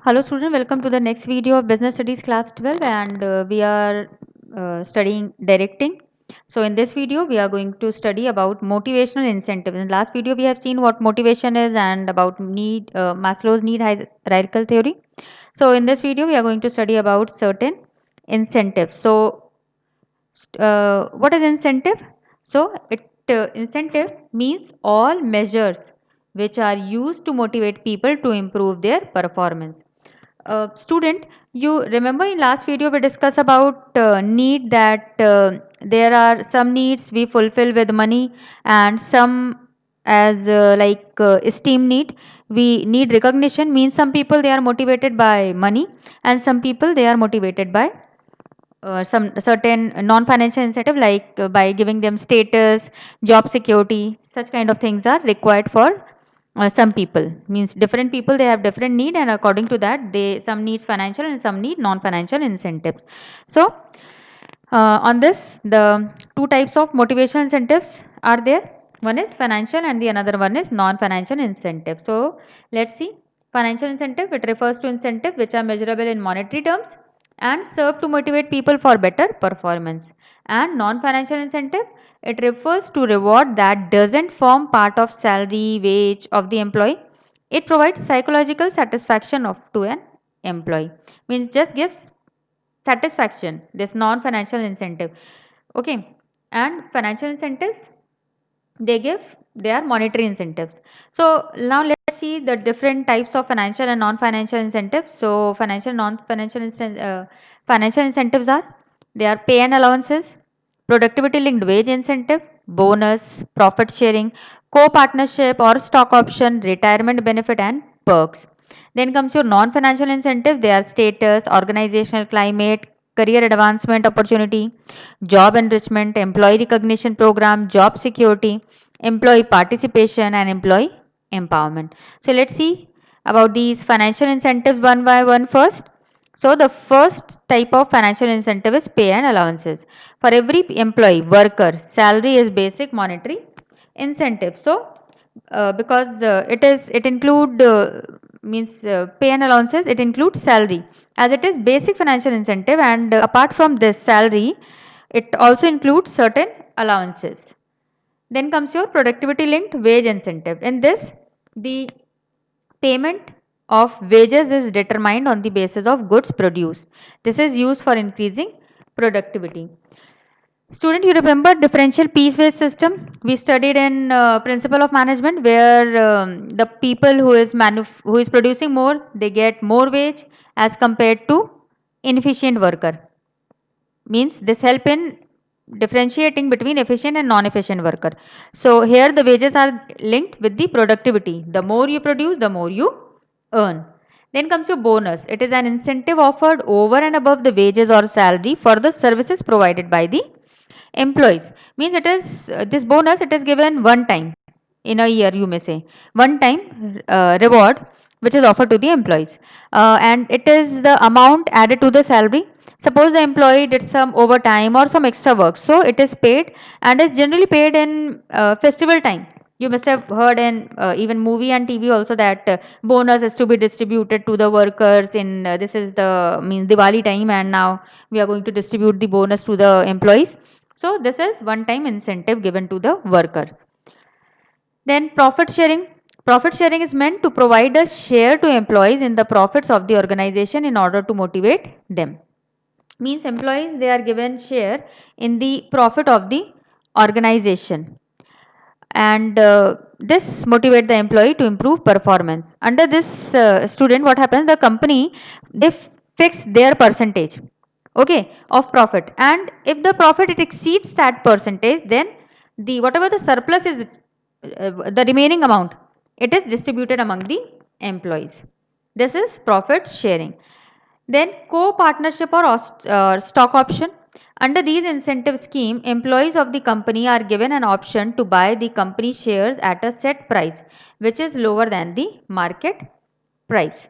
Hello student, welcome to the next video of Business Studies class 12 and we are studying directing. So in this video we are going to study about motivational incentives. In last video we have seen what motivation is and about Maslow's need hierarchical theory. So in this video we are going to study about certain incentives. So what is incentive? So incentive means all measures which are used to motivate people to improve their performance. Student, you remember in last video we discussed about need that there are some needs we fulfill with money and some as esteem need. We need recognition means some people they are motivated by money and some people they are motivated by some certain non-financial incentive by giving them status, job security. Such kind of things are required for some people. Means different people they have different need and according to that they some needs financial and some need non-financial incentives. So on this the two types of motivation incentives are there. One is financial and the another one is non-financial incentive. So let's see. Financial incentive, it refers to incentive which are measurable in monetary terms and serve to motivate people for better performance. And non-financial incentive, it refers to reward that doesn't form part of salary, wage of the employee. It provides psychological satisfaction to an employee. Means just gives satisfaction, this non-financial incentive. Okay. And financial incentives, they are monetary incentives. So now let's see the different types of financial and non-financial incentives. So financial incentives are, they are pay and allowances, productivity linked wage incentive, bonus, profit sharing, co-partnership or stock option, retirement benefit and perks. Then comes your non-financial incentive. They are status, organizational climate, career advancement opportunity, job enrichment, employee recognition program, job security, employee participation and employee empowerment. So let's see about these financial incentives one by one first. So the first type of financial incentive is pay and allowances. For every employee, worker, salary is basic monetary incentive. So because it include means pay and allowances, it includes salary as it is basic financial incentive, and apart from this salary it also includes certain allowances. Then comes your productivity linked wage incentive. In this, the payment of wages is determined on the basis of goods produced. This is used for increasing productivity. Student, you remember differential piece wage system? We studied in principle of management where the people who is producing more, they get more wage as compared to inefficient worker. Means this help in differentiating between efficient and non-efficient worker. So here the wages are linked with the productivity. The more you produce, the more you earn. Then comes your bonus. It is an incentive offered over and above the wages or salary for the services provided by the employees. Means it is this bonus, it is given one time in a year, you may say one time reward which is offered to the employees, and it is the amount added to the salary. Suppose the employee did some overtime or some extra work, so it is paid and is generally paid in festival time. You must have heard in even movie and TV also that bonus is to be distributed to the workers in this is the means Diwali time, and now we are going to distribute the bonus to the employees. So this is one time incentive given to the worker. Then profit sharing. Profit sharing is meant to provide a share to employees in the profits of the organization in order to motivate them. Means employees they are given share in the profit of the organization, and this motivate the employee to improve performance. Under this student, what happens, the company they fix their percentage, okay, of profit, and if the profit it exceeds that percentage, then the whatever the surplus is, the remaining amount, it is distributed among the employees. This is profit sharing. Then co-partnership or stock option. Under these incentive scheme, employees of the company are given an option to buy the company shares at a set price, which is lower than the market price.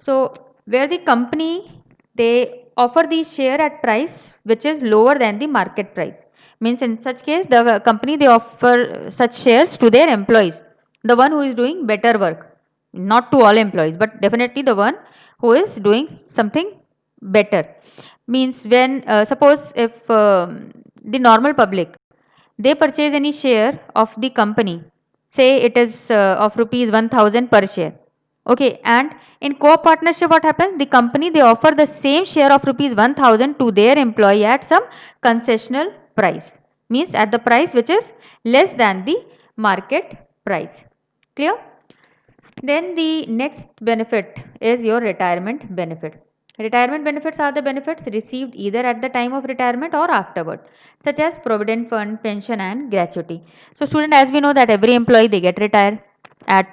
So where the company they offer the share at price which is lower than the market price. Means in such case the company they offer such shares to their employees, the one who is doing better work. not to all employees, but definitely the one who is doing something better. Means when suppose if the normal public, they purchase any share of the company, say it is of rupees 1000 per share, okay, and in co-partnership what happens, the company they offer the same share of rupees 1000 to their employee at some concessional price, means at the price which is less than the market price. Clear? Then the next benefit is your retirement benefit. Retirement benefits are the benefits received either at the time of retirement or afterward, such as provident fund, pension and gratuity. So student, as we know that every employee they get retired at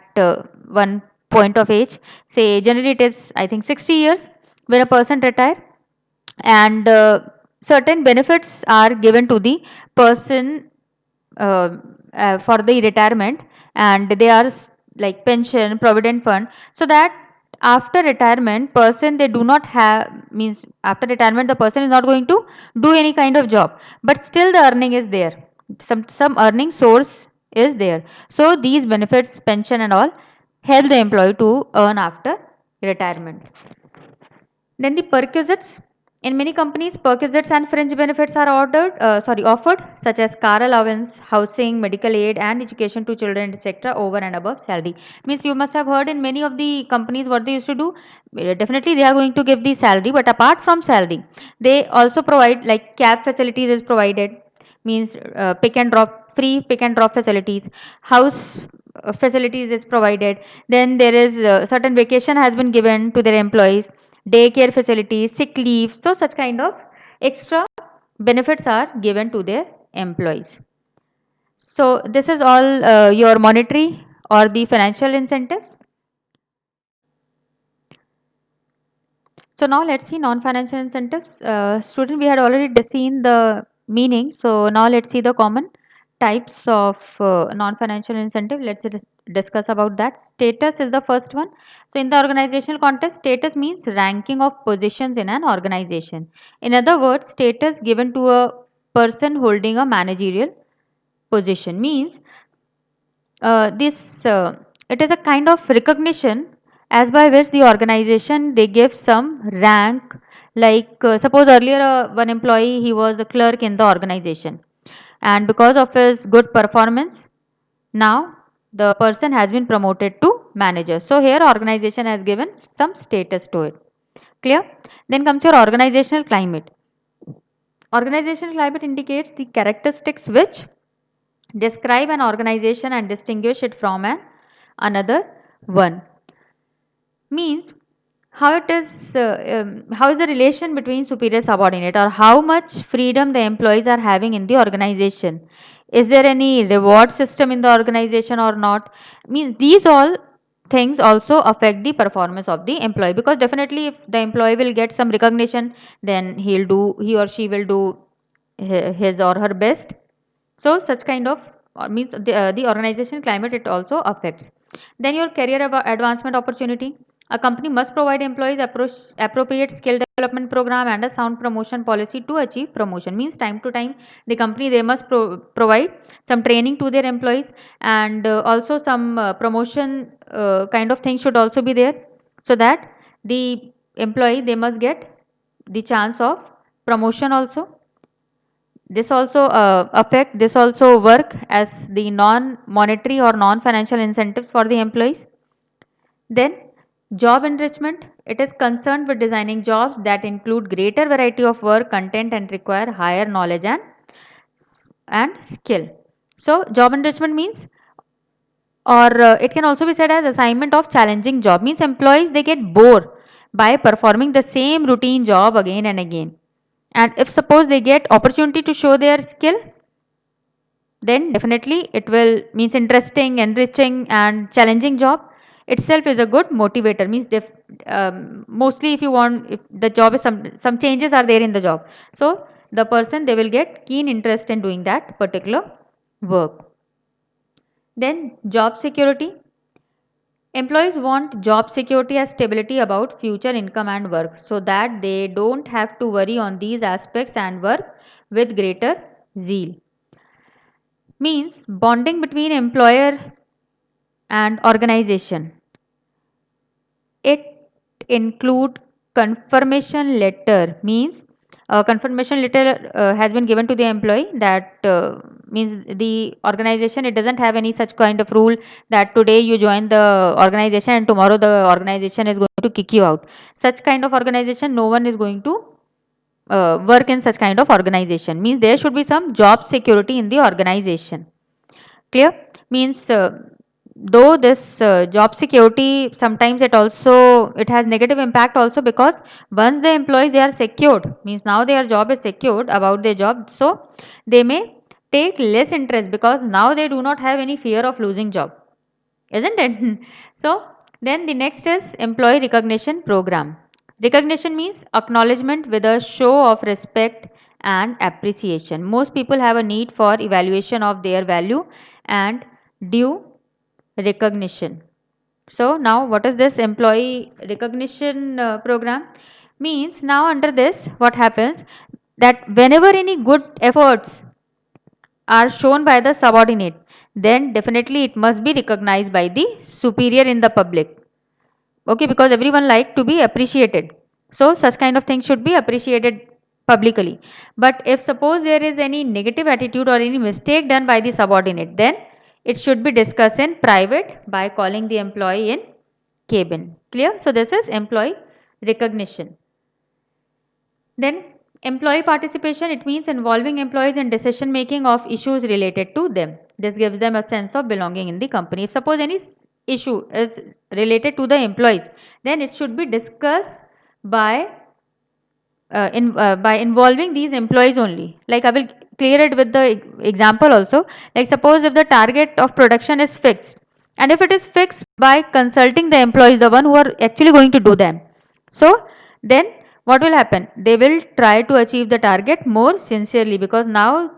one point of age. Say generally it is I think 60 years when a person retire, and certain benefits are given to the person uh, for the retirement, and they are like pension, provident fund, so that after retirement person they do not have, means after retirement the person is not going to do any kind of job, but still the earning is there, some earning source is there. So these benefits, pension and all, help the employee to earn after retirement. Then the perquisites. In many companies, perquisites and fringe benefits are offered, such as car allowance, housing, medical aid, and education to children, etc., over and above salary. Means you must have heard in many of the companies what they used to do. Definitely, they are going to give the salary, but apart from salary, they also provide like cab facilities is provided. Means pick and drop, free pick and drop facilities, house facilities is provided. Then there is certain vacation has been given to their employees, daycare facilities, sick leave. So such kind of extra benefits are given to their employees. So this is all your monetary or the financial incentives. So now let's see non-financial incentives. Student, we had already seen the meaning. So now let's see the common types of non-financial incentive. Let's discuss about that. Status is the first one. So in the organizational context, status means ranking of positions in an organization. In other words, status given to a person holding a managerial position means this it is a kind of recognition as by which the organization they give some rank, like suppose earlier one employee he was a clerk in the organization, and because of his good performance now the person has been promoted to manager. So here organization has given some status to it. Clear? Then comes your organizational climate. Organizational climate indicates the characteristics which describe an organization and distinguish it from another one. Means how it is how is the relation between superior subordinate, or how much freedom the employees are having in the organization. Is there any reward system in the organization or not? Means these all things also affect the performance of the employee, because definitely if the employee will get some recognition, then he or she will do his or her best. So such kind of means the organization climate it also affects. Then your career advancement opportunity. A company must provide employees appropriate skill development program and a sound promotion policy to achieve promotion. Means time to time the company they must provide some training to their employees, and also some promotion kind of thing should also be there, so that the employee they must get the chance of promotion also. This also work as the non-monetary or non-financial incentives for the employees. Then job enrichment, it is concerned with designing jobs that include greater variety of work content and require higher knowledge and skill. So job enrichment means, or it can also be said as assignment of challenging job, means employees they get bored by performing the same routine job again and again, and if suppose they get opportunity to show their skill, then definitely it will means interesting, enriching and challenging job itself is a good motivator. Means mostly if you want, if the job is some changes are there in the job, so the person they will get keen interest in doing that particular work. Then job security. Employees want job security as stability about future income and work, so that they don't have to worry on these aspects and work with greater zeal. Means bonding between employer and organization. it include confirmation letter, means a confirmation letter has been given to the employee, that means the organization, it doesn't have any such kind of rule that today you join the organization and tomorrow the organization is going to kick you out. Such kind of organization, no one is going to work in such kind of organization. Means there should be some job security in the organization. Clear? Means though this job security, sometimes it has negative impact also, because once the employees, they are secured, means now their job is secured about their job, so they may take less interest, because now they do not have any fear of losing job, isn't it? So then the next is employee recognition program. Recognition means acknowledgement with a show of respect and appreciation. Most people have a need for evaluation of their value and due recognition. So now what is this employee recognition program? Means now under this, what happens, that whenever any good efforts are shown by the subordinate, then definitely it must be recognized by the superior in the public. Okay, because everyone like to be appreciated. So such kind of things should be appreciated publicly. But if suppose there is any negative attitude or any mistake done by the subordinate, then it should be discussed in private by calling the employee in cabin. Clear? So this is employee recognition. Then employee participation, it means involving employees in decision making of issues related to them. This gives them a sense of belonging in the company. If suppose any issue is related to the employees, then it should be discussed by by involving these employees only. Like I will clear it with the example also. Like suppose if the target of production is fixed, and if it is fixed by consulting the employees, the one who are actually going to do them, so then what will happen? They will try to achieve the target more sincerely, because now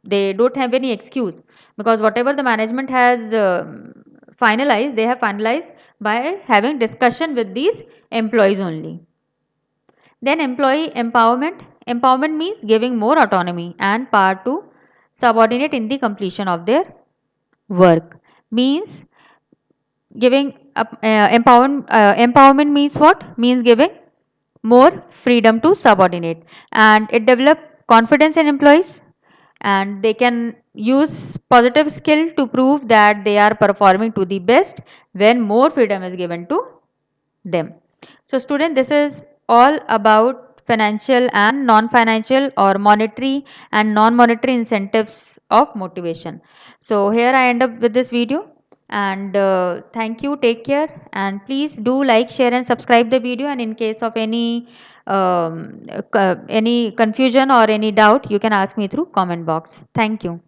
they don't have any excuse, because whatever the management has finalized, they have finalized by having discussion with these employees only. Then employee empowerment. Empowerment means giving more autonomy and power to subordinate in the completion of their work. Means giving empowerment means what? Means giving more freedom to subordinate, and it develop confidence in employees, and they can use positive skill to prove that they are performing to the best when more freedom is given to them. So student, this is all about financial and non-financial or monetary and non-monetary incentives of motivation. So here I end up with this video, and thank you, take care, and please do like, share and subscribe the video, and in case of any confusion or any doubt, you can ask me through comment box. Thank you.